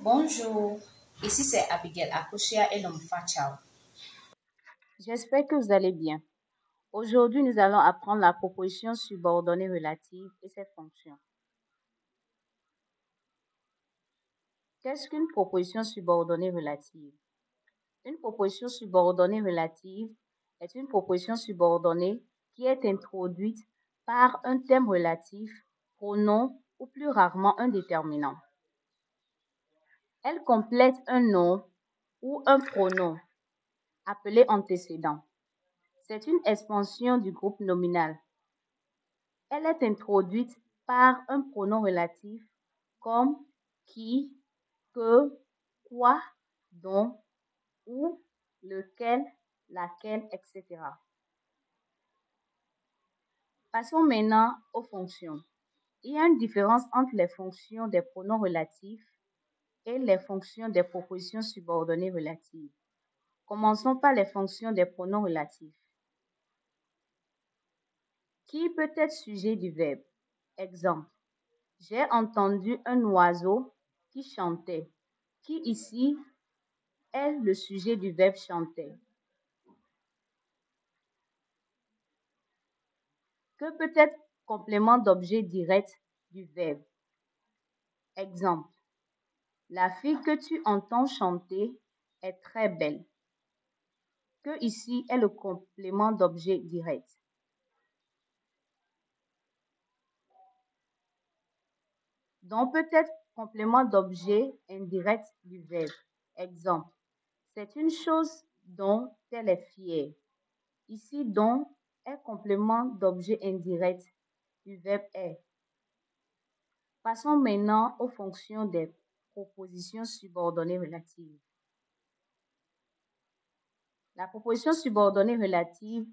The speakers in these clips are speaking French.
Bonjour, ici c'est Abigail Akoshia et Lomfa Chao. J'espère que vous allez bien. Aujourd'hui, nous allons apprendre la proposition subordonnée relative et ses fonctions. Qu'est-ce qu'une proposition subordonnée relative? Une proposition subordonnée relative est une proposition subordonnée qui est introduite par un thème relatif, pronom ou plus rarement un déterminant. Elle complète un nom ou un pronom appelé antécédent. C'est une expansion du groupe nominal. Elle est introduite par un pronom relatif comme qui, que, quoi, dont, où, lequel, laquelle, etc. Passons maintenant aux fonctions. Il y a une différence entre les fonctions des pronoms relatifs et les fonctions des propositions subordonnées relatives. Commençons par les fonctions des pronoms relatifs. Qui peut être sujet du verbe? Exemple. J'ai entendu un oiseau qui chantait. Qui ici est le sujet du verbe chanter. Que peut être complément d'objet direct du verbe? Exemple. La fille que tu entends chanter est très belle. Que ici est le complément d'objet direct. Donc peut être complément d'objet indirect du verbe. Exemple. C'est une chose dont elle est fière. Ici, dont est complément d'objet indirect du verbe est. Passons maintenant aux fonctions des propositions subordonnées relatives. La proposition subordonnée relative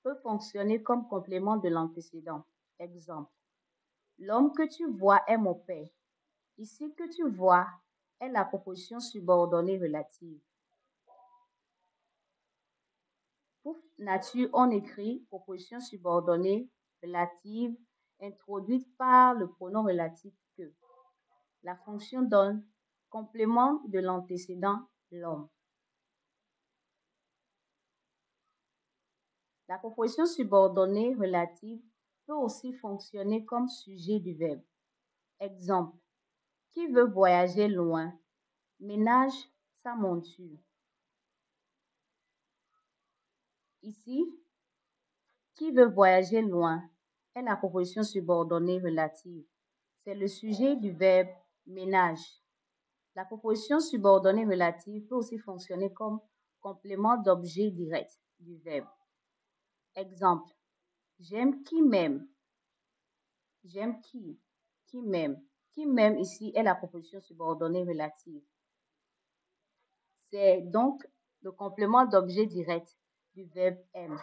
peut fonctionner comme complément de l'antécédent. Exemple. L'homme que tu vois est mon père. Ici, que tu vois est la proposition subordonnée relative. Pour nature, on écrit proposition subordonnée relative introduite par le pronom relatif que. La fonction donne complément de l'antécédent l'homme. La proposition subordonnée relative peut aussi fonctionner comme sujet du verbe. Exemple. Qui veut voyager loin ménage sa monture. Ici, qui veut voyager loin est la proposition subordonnée relative. C'est le sujet du verbe ménage. La proposition subordonnée relative peut aussi fonctionner comme complément d'objet direct du verbe. Exemple. J'aime qui m'aime. J'aime qui m'aime. Qui m'aime ici est la proposition subordonnée relative. C'est donc le complément d'objet direct du verbe aime.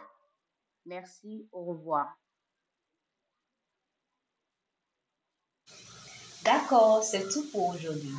Merci, au revoir. D'accord, c'est tout pour aujourd'hui.